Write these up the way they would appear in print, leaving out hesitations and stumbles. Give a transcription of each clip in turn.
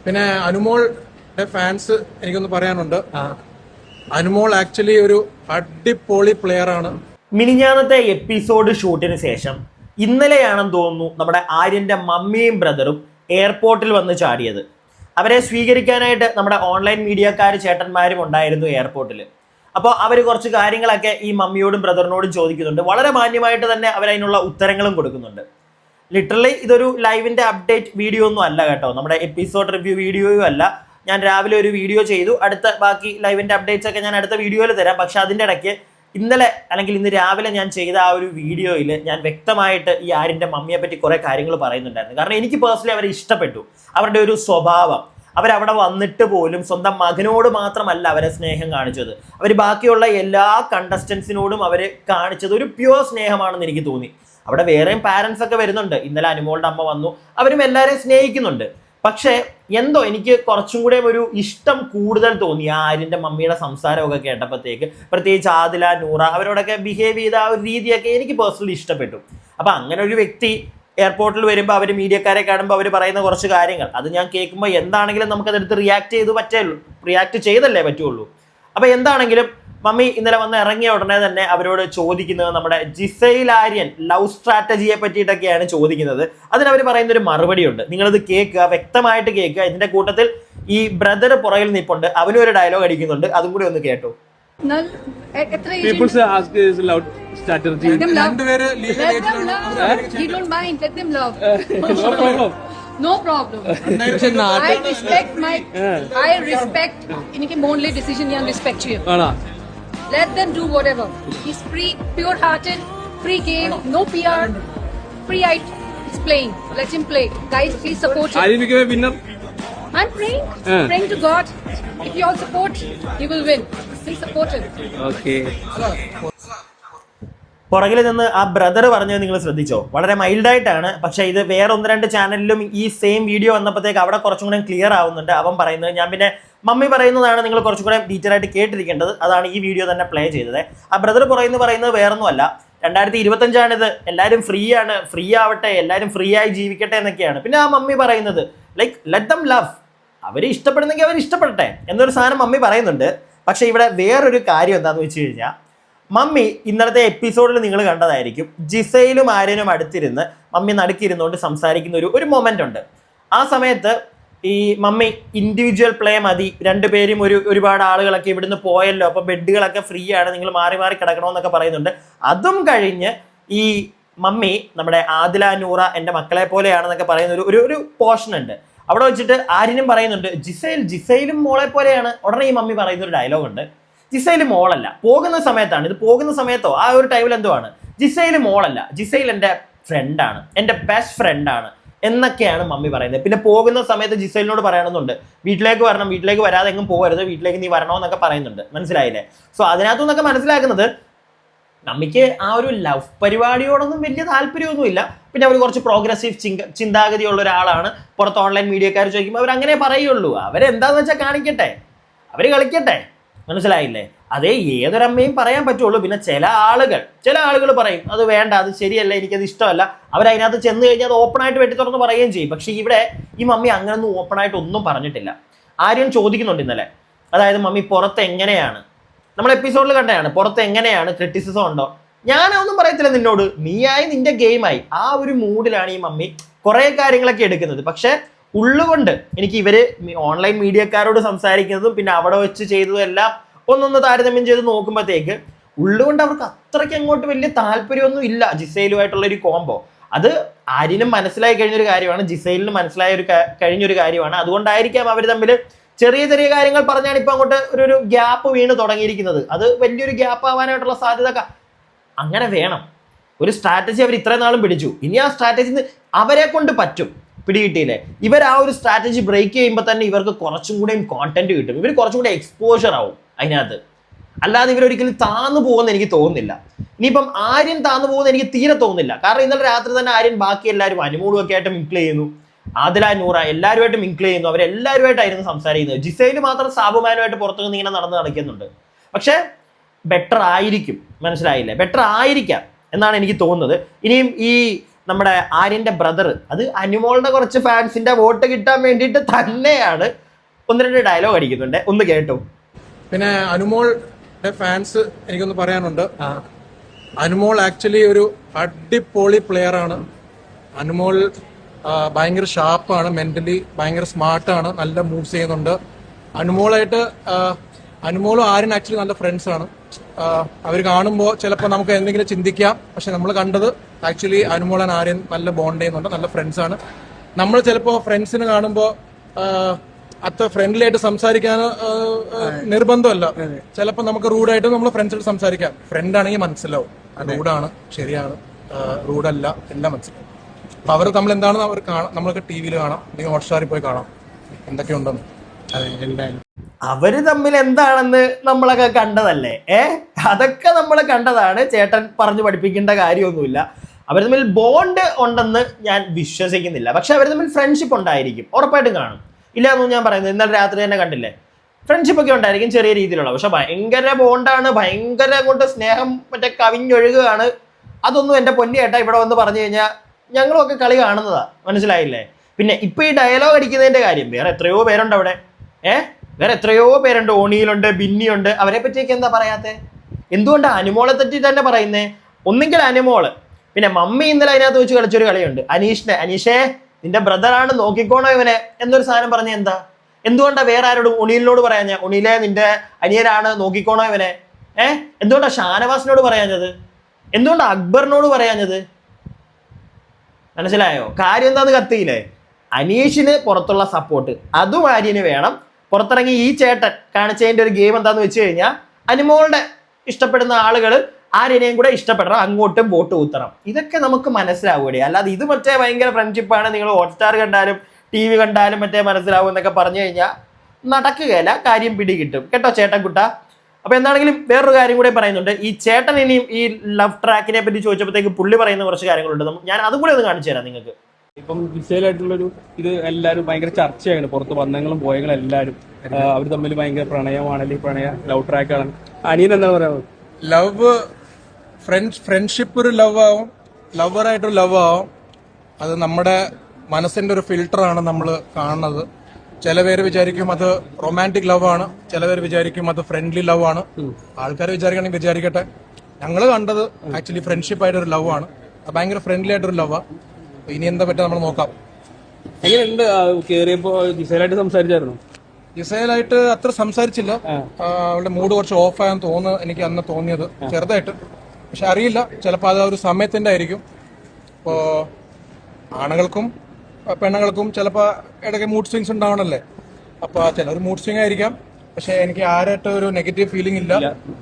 പിന്നെ അനുമോളുടെ ഫാൻസ് എനിക്കൊന്ന് പറയാനുണ്ട്. അനുമോൾ ആക്ച്വലി ഒരു അടിപൊളി പ്ലെയർ ആണ്. മിനിഞ്ഞാന്നത്തെ എപ്പിസോഡ് ഷൂട്ടിന് ശേഷം ഇന്നലെയാണെന്ന് തോന്നുന്നു നമ്മുടെ ആര്യന്റെ മമ്മിയും ബ്രദറും എയർപോർട്ടിൽ വന്ന് ചാടിയത്. അവരെ സ്വീകരിക്കാനായിട്ട് നമ്മുടെ ഓൺലൈൻ മീഡിയക്കാർ ചേട്ടന്മാരും ഉണ്ടായിരുന്നു എയർപോർട്ടിൽ. അപ്പോൾ അവർ കുറച്ച് കാര്യങ്ങളൊക്കെ ഈ മമ്മിയോടും ബ്രദറിനോടും ചോദിക്കുന്നുണ്ട്. വളരെ മാന്യമായിട്ട് തന്നെ അവരതിനുള്ള ഉത്തരങ്ങളും കൊടുക്കുന്നുണ്ട്. ലിറ്ററലി ഇതൊരു ലൈവിന്റെ അപ്ഡേറ്റ് വീഡിയോ ഒന്നും അല്ല കേട്ടോ, നമ്മുടെ എപ്പിസോഡ് റിവ്യൂ വീഡിയോയും അല്ല. ഞാൻ രാവിലെ ഒരു വീഡിയോ ചെയ്തു, അടുത്ത ബാക്കി ലൈവിന്റെ അപ്ഡേറ്റ്സ് ഒക്കെ ഞാൻ അടുത്ത വീഡിയോയിൽ തരാം. പക്ഷെ അതിൻ്റെ ഇടയ്ക്ക് ഇന്നലെ അല്ലെങ്കിൽ ഇന്ന് രാവിലെ ഞാൻ ചെയ്ത ആ ഒരു വീഡിയോയിൽ ഞാൻ വ്യക്തമായിട്ട് ഈ ആര്യന്റെ മമ്മിയെ പറ്റി കുറെ കാര്യങ്ങൾ പറയുന്നുണ്ടായിരുന്നു. കാരണം എനിക്ക് പേഴ്സണലി അവരെ ഇഷ്ടപ്പെട്ടു, അവരുടെ ഒരു സ്വഭാവം. അവരവിടെ വന്നിട്ട് പോലും സ്വന്തം മകനോട് മാത്രമല്ല അവരെ സ്നേഹം കാണിച്ചത്, അവർ ബാക്കിയുള്ള എല്ലാ കണ്ടസ്റ്റൻസിനോടും അവർ കാണിച്ചത് ഒരു പ്യുവർ സ്നേഹമാണെന്ന് എനിക്ക് തോന്നി. അവിടെ വേറെയും പാരൻസ് ഒക്കെ വരുന്നുണ്ട്. ഇന്നലെ അനുമോളുടെ അമ്മ വന്നു, അവരും എല്ലാവരെയും സ്നേഹിക്കുന്നുണ്ട്. പക്ഷേ എന്തോ എനിക്ക് കുറച്ചും കൂടെ ഒരു ഇഷ്ടം കൂടുതൽ തോന്നി ആ ആര്യന്റെ മമ്മിയുടെ സംസാരമൊക്കെ കേട്ടപ്പോഴത്തേക്ക്. പ്രത്യേകിച്ച് ആദില, നൂറ, അവരോടൊക്കെ ബിഹേവ് ചെയ്ത ആ ഒരു രീതിയൊക്കെ എനിക്ക് പേഴ്സണലി ഇഷ്ടപ്പെട്ടു. അപ്പൊ അങ്ങനെ ഒരു വ്യക്തി എയർപോർട്ടിൽ വരുമ്പോൾ അവർ മീഡിയക്കാരെ കാണുമ്പോൾ അവർ പറയുന്ന കുറച്ച് കാര്യങ്ങൾ അത് ഞാൻ കേൾക്കുമ്പോൾ എന്താണെങ്കിലും നമുക്കതെടുത്ത് റിയാക്ട് ചെയ്തല്ലേ പറ്റുള്ളൂ. അപ്പൊ എന്താണെങ്കിലും മമ്മി ഇന്നലെ വന്ന് ഇറങ്ങിയ ഉടനെ തന്നെ അവരോട് ചോദിക്കുന്നത് നമ്മുടെ ജിസൈൽ ആര്യൻ ലവ് സ്ട്രാറ്റജിയെ പറ്റിയിട്ടൊക്കെയാണ് ചോദിക്കുന്നത്. അതിനവർ പറയുന്ന ഒരു മറുപടി ഉണ്ട്, നിങ്ങളിത് കേൾക്കുക, വ്യക്തമായിട്ട് കേൾക്കുക. ഇതിന്റെ കൂട്ടത്തിൽ ഈ ബ്രദർ പുറകിൽ നിൽപ്പുണ്ട്, അവനും ഒരു ഡയലോഗ് അടിക്കുന്നുണ്ട്, അതും കൂടി ഒന്ന് കേട്ടോ. People say ask is loud strategy. Let them love. He don't mind. Let them love. No problem. No problem. I respect. इनकी मोनली decision यहाँ respect you. Let them do whatever. He's free, pure-hearted, free game, no PR, free-eyed. He's playing. Let him play. Guys, please support him. Aryan became a winner. I'm praying to God. If you all support, he will win. Please support him. Okay. പുറകിൽ നിന്ന് ആ brother പറഞ്ഞത് നിങ്ങൾ ശ്രദ്ധിച്ചോ? വളരെ മൈൽഡായിട്ടാണ്. പക്ഷേ ഇത് വേറെ ഒന്ന് രണ്ട് ചാനലിലും ഈ സെയിം വീഡിയോ വന്നപ്പോഴത്തേക്ക് അവിടെ കുറച്ചും കൂടെ ക്ലിയർ ആവുന്നുണ്ട്. അവൻ പറയുന്നത്, ഞാൻ പിന്നെ മമ്മി പറയുന്നതാണ് നിങ്ങൾ കുറച്ചും കൂടെ ഡീറ്റെയിൽ ആയിട്ട് കേട്ടിരിക്കേണ്ടത്. അതാണ് ഈ വീഡിയോ തന്നെ പ്ലേ ചെയ്തത്. ആ ബ്രദർ പറയുന്നത് വേറൊന്നുമല്ല, 2025 എല്ലാവരും ഫ്രീ ആണ്, ഫ്രീ ആവട്ടെ, എല്ലാവരും ഫ്രീ ആയി ജീവിക്കട്ടെ എന്നൊക്കെയാണ്. പിന്നെ ആ മമ്മി പറയുന്നത് ലൈക്ക് ലെറ്റ് ദം ലവ്, അവർ ഇഷ്ടപ്പെടുന്നെങ്കിൽ അവർ ഇഷ്ടപ്പെടട്ടെ എന്നൊരു സാധനം മമ്മി പറയുന്നുണ്ട്. പക്ഷേ ഇവിടെ വേറൊരു കാര്യം എന്താണെന്ന് വെച്ച് കഴിഞ്ഞാൽ, മമ്മി ഇന്നലത്തെ എപ്പിസോഡിൽ നിങ്ങൾ കണ്ടതായിരിക്കും, ജിസയിലും ആര്യനും അടുത്തിരുന്ന് മമ്മി നടുക്കിരുന്നുകൊണ്ട് സംസാരിക്കുന്ന ഒരു മൊമെന്റ് ഉണ്ട്. ആ സമയത്ത് ഈ മമ്മി ഇൻഡിവിജ്വൽ പ്ലേ മതി, രണ്ടുപേരും ഒരുപാട് ആളുകളൊക്കെ ഇവിടുന്ന് പോയല്ലോ, അപ്പോൾ ബെഡുകളൊക്കെ ഫ്രീ ആണ്, നിങ്ങൾ മാറി മാറി കിടക്കണമെന്നൊക്കെ പറയുന്നുണ്ട്. അതും കഴിഞ്ഞ് ഈ മമ്മി നമ്മുടെ ആദില, നൂറ എൻ്റെ മക്കളെ പോലെയാണെന്നൊക്കെ പറയുന്ന ഒരു പോർഷൻ ഉണ്ട്. അവിടെ വെച്ചിട്ട് ആര്യനും പറയുന്നുണ്ട് ജിസയിലും മോളെ പോലെയാണ്. ഉടനെ ഈ മമ്മി പറയുന്ന ഒരു ഡയലോഗ് ഉണ്ട്, ജിസൈൽ മോളല്ല, പോകുന്ന സമയത്താണ് ഇത്, പോകുന്ന സമയത്തോ ആ ഒരു ടൈമിൽ എന്തോ ആണ്, ജിസൈൽ മോളല്ല, ജിസൈൽ എൻ്റെ ഫ്രണ്ടാണ്, എൻ്റെ ബെസ്റ്റ് ഫ്രണ്ടാണ് എന്നൊക്കെയാണ് മമ്മി പറയുന്നത്. പിന്നെ പോകുന്ന സമയത്ത് ജിസൈലിനോട് പറയണമെന്നുണ്ട്, വീട്ടിലേക്ക് വരണം, വീട്ടിലേക്ക് വരാതെ എങ്ങും പോകരുത്, വീട്ടിലേക്ക് നീ വരണമെന്നൊക്കെ പറയുന്നുണ്ട്. മനസ്സിലായില്ലേ? സോ അതിനകത്തു നിന്നൊക്കെ മനസ്സിലാക്കുന്നത് മമ്മിക്ക് ആ ഒരു ലവ് പരിപാടിയോടൊന്നും വലിയ താല്പര്യമൊന്നുമില്ല. പിന്നെ അവർ കുറച്ച് പ്രോഗ്രസീവ് ചിന്താഗതിയുള്ള ഒരാളാണ്. പുറത്ത് ഓൺലൈൻ മീഡിയക്കാർ ചോദിക്കുമ്പോൾ അവർ അങ്ങനെ പറയുള്ളൂ. അവരെന്താന്ന് വെച്ചാൽ കാണിക്കട്ടെ, അവർ കളിക്കട്ടെ. മനസ്സിലായില്ലേ? അതേ ഏതൊരമ്മയും പറയാൻ പറ്റുള്ളൂ. പിന്നെ ചില ആളുകൾ പറയും അത് വേണ്ട, അത് ശരിയല്ല, എനിക്കത് ഇഷ്ടമല്ല. അവരതിനകത്ത് ചെന്ന് കഴിഞ്ഞാൽ അത് ഓപ്പണായിട്ട് വെട്ടി തുറന്ന് പറയുകയും ചെയ്യും. പക്ഷേ ഇവിടെ ഈ മമ്മി അങ്ങനൊന്നും ഓപ്പണായിട്ട് ഒന്നും പറഞ്ഞിട്ടില്ല. ആരും ചോദിക്കുന്നുണ്ട് ഇന്നലെ, അതായത് മമ്മി പുറത്ത് എങ്ങനെയാണ്, നമ്മൾ എപ്പിസോഡിൽ കണ്ടതാണ്, പുറത്ത് എങ്ങനെയാണ്, ക്രിറ്റിസിസം ഉണ്ടോ? ഞാനൊന്നും പറയത്തില്ല നിന്നോട്, നീയായി നിന്റെ ഗെയിമായി, ആ ഒരു മൂഡിലാണ് ഈ മമ്മി കുറേ കാര്യങ്ങളൊക്കെ എടുക്കുന്നത്. പക്ഷെ ഉള്ളുകൊണ്ട് എനിക്ക് ഇവര് ഓൺലൈൻ മീഡിയക്കാരോട് സംസാരിക്കുന്നതും പിന്നെ അവിടെ വെച്ച് ചെയ്തതും എല്ലാം ഒന്നൊന്ന് താരതമ്യം ചെയ്ത് നോക്കുമ്പോഴത്തേക്ക് ഉള്ളുകൊണ്ട് അവർക്ക് അത്രയ്ക്ക് അങ്ങോട്ട് വലിയ താല്പര്യമൊന്നും ഇല്ല ജിസയിലുമായിട്ടുള്ള ഒരു കോംബോ. അത് ആര്യനും മനസ്സിലായി കഴിഞ്ഞൊരു കാര്യമാണ്, ജിസയിലിനും കഴിഞ്ഞൊരു കാര്യമാണ്. അതുകൊണ്ടായിരിക്കാം അവർ തമ്മിൽ ചെറിയ കാര്യങ്ങൾ പറഞ്ഞാണ് ഇപ്പൊ അങ്ങോട്ട് ഒരു ഗ്യാപ്പ് വീണ് തുടങ്ങിയിരിക്കുന്നത്. അത് വലിയൊരു ഗ്യാപ്പ് ആവാനായിട്ടുള്ള സാധ്യത അങ്ങനെ വേണം. ഒരു സ്ട്രാറ്റജി അവർ ഇത്രയും നാളും പിടിച്ചു, ഇനി ആ സ്ട്രാറ്റജി അവരെ കൊണ്ട് പറ്റും. പിടികിട്ടിയില്ലേ? ഇവർ ആ ഒരു സ്ട്രാറ്റജി ബ്രേക്ക് ചെയ്യുമ്പോൾ തന്നെ ഇവർക്ക് കുറച്ചും കൂടെയും കോണ്ടന്റ് കിട്ടും, ഇവർ കുറച്ചും കൂടെ എക്സ്പോഷർ ആവും അതിനകത്ത്. അല്ലാതെ ഇവരൊരിക്കലും താന്നു പോകുമെന്ന് എനിക്ക് തോന്നുന്നില്ല. ഇനിയിപ്പം ആര്യൻ താന്നു പോകുമെന്ന് എനിക്ക് തീരെ തോന്നുന്നില്ല. കാരണം ഇന്നലെ രാത്രി തന്നെ ആര്യൻ ബാക്കി എല്ലാവരും അനുമോളും ഒക്കെ ആയിട്ട് മിങ്കിൾ ചെയ്യുന്നു, ആദില, നൂറ എല്ലാവരുമായിട്ട് മിങ്കിൾ ചെയ്യുന്നു, അവരെല്ലാവരുമായിട്ടായിരുന്നു സംസാരിക്കുന്നത്. ജിസയിൽ മാത്രം സാബുമാനുമായിട്ട് പുറത്തു നിന്ന് ഇങ്ങനെ നടക്കുന്നുണ്ട്. പക്ഷേ ബെറ്റർ ആയിരിക്കും, മനസ്സിലായില്ലേ? ബെറ്റർ ആയിരിക്കാം. എന്നാണ് എനിക്ക് തോന്നുന്നത്. ഇനിയും ഈ നമ്മുടെ ആര്യന്റെ ബ്രദർ, അത് അനുമോളുടെ കുറച്ച് ഫാൻസിന്റെ വോട്ട് കിട്ടാൻ വേണ്ടിയിട്ട് തന്നെയാണ് 1-2 ഡയലോഗ് അടിക്കുന്നുണ്ട്, ഒന്ന് കേട്ടോ. പിന്നെ അനുമോളുടെ ഫാൻസ് എനിക്കൊന്ന് പറയാനുണ്ട്. അനുമോൾ ആക്ച്വലി ഒരു അടിപൊളി പ്ലെയർ ആണ്. അനുമോൾ ഭയങ്കര ഷാർപ്പാണ്, മെന്റലി ഭയങ്കര സ്മാർട്ടാണ്, നല്ല മൂവ്സ് ചെയ്യുന്നുണ്ട്. അനുമോളും ആര്യൻ ആക്ച്വലി നല്ല ഫ്രണ്ട്സ് ആണ്. അവർ കാണുമ്പോൾ ചിലപ്പോൾ നമുക്ക് എന്തെങ്കിലും ചിന്തിക്കാം, പക്ഷെ നമ്മൾ കണ്ടത് ആക്ച്വലി അനുമോൾ ആൻഡ് ആര്യൻ നല്ല ബോണ്ട് ചെയ്യുന്നുണ്ട്, നല്ല ഫ്രണ്ട്സ് ആണ്. നമ്മൾ ചിലപ്പോൾ ഫ്രണ്ട്സിന് കാണുമ്പോൾ അത്ര ഫ്രണ്ട്ലി ആയിട്ട് സംസാരിക്കാൻ നിർബന്ധമല്ല. ചിലപ്പോൾ നമുക്ക് റൂഡായിട്ട് നമ്മൾ ഫ്രണ്ട്സിനോട് സംസാരിക്കാം. ഫ്രണ്ട് ആണെങ്കിൽ മനസ്സിലാവും റൂഡാണ്, ശരിയാണ്, റൂഡല്ല, എല്ലാം മനസ്സിലാവും. അപ്പൊ അവർ നമ്മൾ എന്താണെന്ന് അവർ നമ്മൾക്ക് ടി വിയിൽ കാണാം, അല്ലെങ്കിൽ ഹോട്ട്സ്റ്റാറിൽ പോയി കാണാം എന്തൊക്കെയുണ്ടെന്ന്. അവര് തമ്മിൽ എന്താണെന്ന് നമ്മളൊക്കെ കണ്ടതല്ലേ, അതൊക്കെ നമ്മൾ കണ്ടതാണ്. ചേട്ടൻ പറഞ്ഞു പഠിപ്പിക്കേണ്ട കാര്യമൊന്നുമില്ല. അവർ തമ്മിൽ ബോണ്ട് ഉണ്ടെന്ന് ഞാൻ വിശ്വസിക്കുന്നില്ല. പക്ഷെ അവർ തമ്മിൽ ഫ്രണ്ട്ഷിപ്പ് ഉണ്ടായിരിക്കും, ഉറപ്പായിട്ടും കാണും. ഇല്ല എന്നൊന്നും ഞാൻ പറയുന്നത്, ഇന്നലെ രാത്രി തന്നെ കണ്ടില്ലേ, ഫ്രണ്ട്ഷിപ്പ് ഒക്കെ ഉണ്ടായിരിക്കും ചെറിയ രീതിയിലുള്ള. പക്ഷെ ഭയങ്കര ബോണ്ടാണ്, ഭയങ്കര കൊണ്ട് സ്നേഹം മറ്റേ കവിഞ്ഞൊഴുകുകയാണ്. അതൊന്നും എൻ്റെ പൊന്നിയേട്ടാ ഇവിടെ വന്ന് പറഞ്ഞു കഴിഞ്ഞാൽ ഞങ്ങളുമൊക്കെ കളി കാണുന്നതാ, മനസ്സിലായില്ലേ? പിന്നെ ഇപ്പൊ ഈ ഡയലോഗ് അടിക്കുന്നതിന്റെ കാര്യം, വേറെ എത്രയോ പേരുണ്ട് അവിടെ, വേറെ എത്രയോ പേരുണ്ട്, ഓണിയിലുണ്ട്, ബിന്നിയുണ്ട്, അവരെ പറ്റിയൊക്കെ എന്താ പറയാത്തെ? എന്തുകൊണ്ടാണ് അനുമോളെ പറ്റി തന്നെ പറയുന്നേ? ഒന്നെങ്കിൽ അനുമോള്, പിന്നെ മമ്മി ഇന്നലെ അതിനകത്ത് വെച്ച് കളിച്ചൊരു കളിയുണ്ട്, അനീഷേ നിന്റെ ബ്രദറാണ്, നോക്കിക്കോണോ ഇവനെ എന്നൊരു സാധനം പറഞ്ഞ എന്താ? എന്തുകൊണ്ടാ വേറെ ആരോടും ഉണിയിലിനോട് പറയാഞ്ഞ, ഉണിയിലെ നിന്റെ അനിയനാണ്, നോക്കിക്കോണോ ഇവനെ? എന്തുകൊണ്ടാ ഷാനവാസിനോട് പറയാഞ്ഞത്? എന്തുകൊണ്ടാ അക്ബറിനോട് പറയാഞ്ഞത്? മനസ്സിലായോ കാര്യം? എന്താന്ന് കത്തിയില്ലേ? അനീഷിന് പുറത്തുള്ള സപ്പോർട്ട് അതും ആര്യന് വേണം. പുറത്തിറങ്ങി ഈ ചേട്ടൻ കാണിച്ചതിന്റെ ഒരു ഗെയിം എന്താന്ന് വെച്ച് കഴിഞ്ഞാൽ, അനുമോളുടെ ഇഷ്ടപ്പെടുന്ന ആളുകൾ ആര്യനെയും കൂടെ ഇഷ്ടപ്പെടണം, അങ്ങോട്ടും വോട്ട് കുത്തണം. ഇതൊക്കെ നമുക്ക് മനസ്സിലാവൂടെ? അല്ലാതെ ഇത് മറ്റേ ഭയങ്കര ഫ്രണ്ട്ഷിപ്പാണ്, നിങ്ങൾ ഹോട്ട്സ്റ്റാർ കണ്ടാലും TV കണ്ടാലും മറ്റേ മനസ്സിലാവും എന്നൊക്കെ പറഞ്ഞു കഴിഞ്ഞാൽ നടക്കുകയല്ല, കാര്യം പിടികിട്ടും കേട്ടോ ചേട്ടൻകുട്ട. അപ്പൊ എന്താണെങ്കിലും വേറൊരു കാര്യം കൂടെ പറയുന്നുണ്ട്. ഈ ചേട്ടൻ ഇനിയും ഈ ലവ് ട്രാക്കിനെ പറ്റി ചോദിച്ചപ്പോഴത്തേക്ക് പുള്ളി പറയുന്ന കുറച്ച് കാര്യങ്ങളുണ്ട്, ഞാൻ അതും കൂടെ ഒന്ന് കാണിച്ചു തരാം നിങ്ങൾക്ക്. ഇപ്പം വിശേഷമായിട്ടുള്ളൊരു ഇത് എല്ലാവരും ഭയങ്കര ചർച്ചയാണ്, പുറത്ത് വന്നങ്ങളും പോയങ്ങളും എല്ലാവരും അവർ തമ്മിൽ ഭയങ്കര പ്രണയമാണല്ലേ, ലവ് ട്രാക്കാണ്. അനിയൻ എന്താ പറയുക? ലവ് ഫ്രണ്ട്ഷിപ്പ് ഒരു ലവ് ആവും, ലവറായിട്ടൊരു ലവ് ആവും. അത് നമ്മുടെ മനസ്സിന്റെ ഒരു ഫിൽട്ടറാണ് നമ്മൾ കാണുന്നത്. ചില പേര് വിചാരിക്കും അത് റൊമാൻറ്റിക് ലവ് ആണ്, ചില പേര് വിചാരിക്കും അത് ഫ്രണ്ട്ലി ലവ് ആണ്. ആൾക്കാർ വിചാരിക്കണമെങ്കിൽ വിചാരിക്കട്ടെ. ഞങ്ങൾ കണ്ടത് ആക്ച്വലി ഫ്രണ്ട്ഷിപ്പ് ആയിട്ടൊരു ലവ് ആണ്, ഭയങ്കര ഫ്രണ്ട്ലി ആയിട്ടൊരു ലവാണ്. ഇനി എന്താ പറ്റുക നമ്മൾ നോക്കാം. എങ്ങനെയുണ്ട് കേറിയപ്പോ? ജിസേലായിട്ട് സംസാരിച്ചായിരുന്നു? ജിസേലായിട്ട് അത്ര സംസാരിച്ചില്ല, അവളുടെ മൂഡ് കുറച്ച് ഓഫ് ആയെന്ന് തോന്നുന്നു, എനിക്ക് അന്ന് തോന്നിയത് ചെറുതായിട്ട്. പക്ഷെ അറിയില്ല, ചിലപ്പോൾ അത് ഒരു സമയത്തിന്റെ ആയിരിക്കും. ഇപ്പോ ആണുങ്ങൾക്കും പെണ്ണുങ്ങൾക്കും ചിലപ്പോൾ ഇടയ്ക്ക് മൂഡ് സ്വിങ്സ് ഉണ്ടാവണല്ലേ, അപ്പൊ ചിലർ മൂഡ് സ്വിങ് ആയിരിക്കാം. പക്ഷെ എനിക്ക് ആരായിട്ട് ഒരു നെഗറ്റീവ് ഫീലിംഗ് ഇല്ല,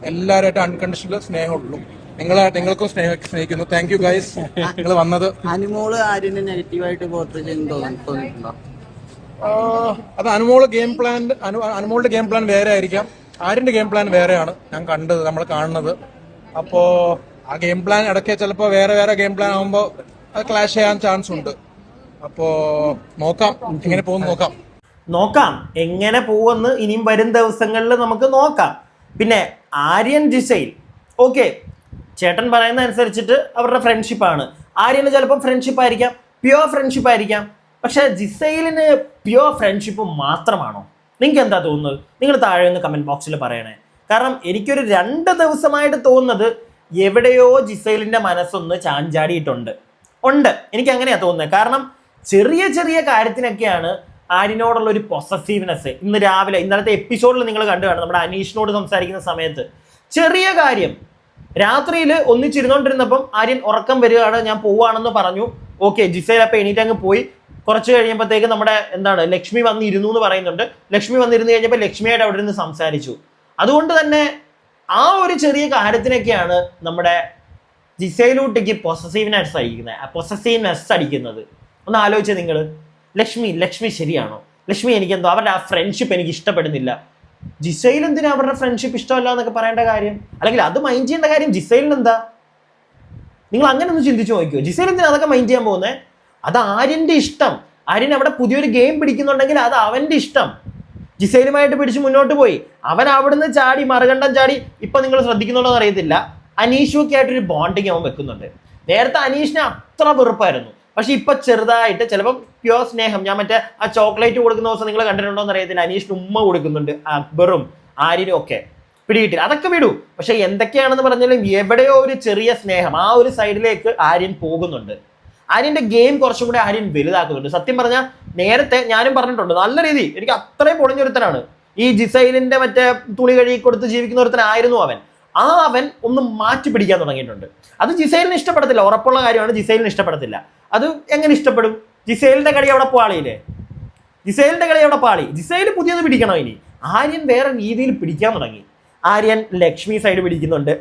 എല്ലാവരായിട്ട് അൺകണ്ടീഷണൽ സ്നേഹമുള്ളൂ. നിങ്ങൾക്കും സ്നേഹിക്കുന്നു. താങ്ക് യു ഗൈസ്, നിങ്ങൾ വന്നത്. അനുമോള് ആര്യന് നെഗറ്റീവായിട്ട് പോർട്രേറ്റ് ചെയ്യുന്നു തോന്നുന്നുണ്ടോ? അത് അനുമോളുടെ ഗെയിം പ്ലാൻ വേറെ ആയിരിക്കാം, ആര്യന്റെ ഗെയിം പ്ലാൻ വേറെയാണ് ഞാൻ കണ്ടത്, നമ്മൾ കാണുന്നത്. അപ്പോ ആ ഗെയിം പ്ലാൻ ഇടയ്ക്ക് ചിലപ്പോൾ വേറെ ഗെയിം പ്ലാൻ ആകുമ്പോൾ അത് ക്ലാഷ് ചെയ്യാൻ ചാൻസ് ഉണ്ട്. അപ്പോ നോക്കാം എങ്ങനെ പോകുന്നു, നോക്കാം എങ്ങനെ പോവെന്ന് ഇനിയും വരും ദിവസങ്ങളിൽ നമുക്ക് നോക്കാം. പിന്നെ ആര്യൻ ജിസൈൽ, ഓക്കെ, ചേട്ടൻ പറയുന്ന അനുസരിച്ചിട്ട് അവരുടെ ഫ്രണ്ട്ഷിപ്പാണ്. ആര്യന് ചിലപ്പോൾ ഫ്രണ്ട്ഷിപ്പ് ആയിരിക്കാം, പ്യുവർ ഫ്രണ്ട്ഷിപ്പ് ആയിരിക്കാം. പക്ഷെ ജിസൈലിന് പ്യുവർ ഫ്രണ്ട്ഷിപ്പ് മാത്രമാണോ? നിങ്ങൾക്ക് എന്താ തോന്നുന്നത്? നിങ്ങൾ താഴെ ഒന്ന് കമന്റ് ബോക്സിൽ പറയണേ. കാരണം എനിക്കൊരു 2 ദിവസമായിട്ട് തോന്നുന്നത് എവിടെയോ ജിസൈലിന്റെ മനസ്സൊന്ന് ചാഞ്ചാടിയിട്ടുണ്ട്. എനിക്ക് അങ്ങനെയാ തോന്നുന്നത്. കാരണം ചെറിയ ചെറിയ കാര്യത്തിനൊക്കെയാണ് ആര്യനോടുള്ള ഒരു പൊസസീവ്നെസ്. ഇന്നലത്തെ എപ്പിസോഡിൽ നിങ്ങൾ കണ്ടു കാണും, നമ്മുടെ അനീഷിനോട് സംസാരിക്കുന്ന സമയത്ത് ചെറിയ കാര്യം, രാത്രിയിൽ ഒന്നിച്ചിരുന്നോണ്ടിരുന്നപ്പം ആര്യൻ ഉറക്കം വരികയാണ്, ഞാൻ പോവാണെന്ന് പറഞ്ഞു. ഓക്കെ, ജിസൈൽ അപ്പം എണീറ്റ് അങ്ങ് പോയി. കുറച്ച് കഴിയുമ്പോഴത്തേക്ക് നമ്മുടെ ലക്ഷ്മി വന്നിരുന്നു എന്ന് പറയുന്നുണ്ട്. ലക്ഷ്മി വന്നിരുന്നു കഴിഞ്ഞപ്പോൾ ലക്ഷ്മിയായിട്ട് അവിടെ നിന്ന് സംസാരിച്ചു. അതുകൊണ്ട് തന്നെ ആ ഒരു ചെറിയ കാര്യത്തിനൊക്കെയാണ് നമ്മുടെ ജിസൈലൂട്ടിക്ക് പൊസസീവ്നെസ് അടിക്കുന്നത്. ഒന്ന് ആലോചിച്ചേ നിങ്ങൾ. ലക്ഷ്മി ശരിയാണോ? ലക്ഷ്മി എനിക്കെന്തോ അവരുടെ ആ ഫ്രണ്ട്ഷിപ്പ് എനിക്ക് ഇഷ്ടപ്പെടുന്നില്ല. ജിസൈൽ എന്തിനാ അവരുടെ ഫ്രണ്ട്ഷിപ്പ് ഇഷ്ടമല്ല എന്നൊക്കെ പറയേണ്ട കാര്യം, അല്ലെങ്കിൽ അത് മൈൻഡ് ചെയ്യേണ്ട കാര്യം ജിസൈലിന് എന്താ? നിങ്ങൾ അങ്ങനെ ഒന്ന് ചിന്തിച്ചു നോക്കിയോ? ജിസൈൽ എന്തിനാ അതൊക്കെ മൈൻഡ് ചെയ്യാൻ പോകുന്നത്? അത് ആര്യന്റെ ഇഷ്ടം. ആര്യൻ അവിടെ പുതിയൊരു ഗെയിം പിടിക്കുന്നുണ്ടെങ്കിൽ അത് അവന്റെ ഇഷ്ടം. ജിസൈലുമായിട്ട് പിടിച്ച് മുന്നോട്ട് പോയി, അവൻ അവിടുന്ന് ചാടി മറുകണ്ഠം ചാടി. ഇപ്പൊ നിങ്ങൾ ശ്രദ്ധിക്കുന്നുണ്ടോ എന്ന് അറിയത്തില്ല, അനീഷുമൊക്കെ ആയിട്ടൊരു ബോണ്ടിങ് അവൻ വെക്കുന്നുണ്ട്. നേരത്തെ അനീഷിനെ അത്ര വെറുപ്പായിരുന്നു, പക്ഷെ ഇപ്പൊ ചെറുതായിട്ട് ചിലപ്പോൾ പ്യുവർ സ്നേഹം. ഞാൻ മറ്റേ ആ ചോക്ലേറ്റ് കൊടുക്കുന്ന ദിവസം നിങ്ങൾ കണ്ടിട്ടുണ്ടോ എന്ന് അറിയത്തില്ല, അനീഷിന് ഉമ്മ കൊടുക്കുന്നുണ്ട് അക്ബറും ആര്യനും ഒക്കെ പിടികിട്ടില്ല. അതൊക്കെ വിടൂ, പക്ഷെ എന്തൊക്കെയാണെന്ന് പറഞ്ഞാലും എവിടെയോ ഒരു ചെറിയ സ്നേഹം ആ ഒരു സൈഡിലേക്ക് ആര്യൻ പോകുന്നുണ്ട്. ആര്യന്റെ ഗെയിം കുറച്ചും കൂടെ ആര്യൻ വലുതാക്കുന്നുണ്ട്. സത്യം പറഞ്ഞാൽ നേരത്തെ ഞാനും പറഞ്ഞിട്ടുണ്ട്, നല്ല രീതി എനിക്ക് അത്രയും പൊളിഞ്ഞൊരുത്തനാണ്. ഈ ജിസൈലിന്റെ മറ്റേ തുണി കഴുകി കൊടുത്ത് ജീവിക്കുന്ന ഒരുത്തനായിരുന്നു അവൻ. അവൻ ഒന്ന് മാറ്റി പിടിക്കാൻ തുടങ്ങിയിട്ടുണ്ട്. അത് ജിസൈലിന് ഇഷ്ടപ്പെടത്തില്ല, ഉറപ്പുള്ള കാര്യമാണ്. ജിസൈലിന് ഇഷ്ടപ്പെടത്തില്ല. അത് എങ്ങനെ ഇഷ്ടപ്പെടും? ജിസൈലിന്റെ കളി അവിടെ പാളിയില്ലേ? ജിസൈലിന്റെ കളി അവിടെ പാളി. ജിസൈൽ പുതിയത് പിടിക്കണം. ഇനി ആര്യൻ വേറെ രീതിയിൽ പിടിക്കാൻ തുടങ്ങി. ആര്യൻ ലക്ഷ്മി സൈഡ് പിടിക്കുന്നുണ്ട്,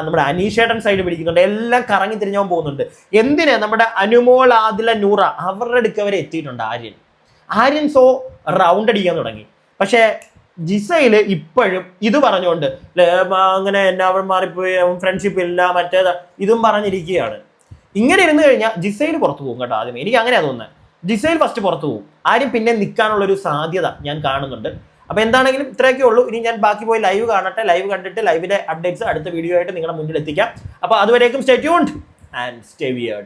നമ്മുടെ അനീഷേട്ടൻ സൈഡ് പിടിക്കുന്നുണ്ട്, എല്ലാം കറങ്ങി തിരിഞ്ഞാൻ പോകുന്നുണ്ട്. എന്തിനാ നമ്മുടെ അനുമോൾ, ആദില, നൂറ അവരുടെ അടുക്ക് വരെ എത്തിയിട്ടുണ്ട് ആര്യൻ സോ റൗണ്ട് അടിക്കാൻ തുടങ്ങി. പക്ഷേ ജിസയില് ഇപ്പോഴും ഇത് പറഞ്ഞുകൊണ്ട് അങ്ങനെ എന്നെ അവൻ മാറിപ്പോയി, അവൻ ഫ്രണ്ട്ഷിപ്പ് ഇല്ല, മറ്റേത് ഇതും പറഞ്ഞിരിക്കുകയാണ്. ഇങ്ങനെ ഇരുന്ന് കഴിഞ്ഞാൽ ജിസയിൽ പുറത്തു പോകും കേട്ടോ. ആദ്യം എനിക്ക് അങ്ങനെയാണ് തോന്നുന്നത്. ജിസയിൽ ഫസ്റ്റ് പുറത്തു പോകും, ആരും പിന്നെ നിൽക്കാനുള്ളൊരു സാധ്യത ഞാൻ കാണുന്നുണ്ട്. അപ്പൊ എന്താണെങ്കിലും ഇത്രയൊക്കെ ഉള്ളൂ. ഇനി ഞാൻ ബാക്കി പോയി ലൈവ് കാണട്ടെ. ലൈവ് കണ്ടിട്ട് ലൈവിലെ അപ്ഡേറ്റ്സ് അടുത്ത വീഡിയോ ആയിട്ട് നിങ്ങളുടെ മുന്നിൽ എത്തിക്കാം. അപ്പൊ അതുവരേക്കും stay tuned and stay weird.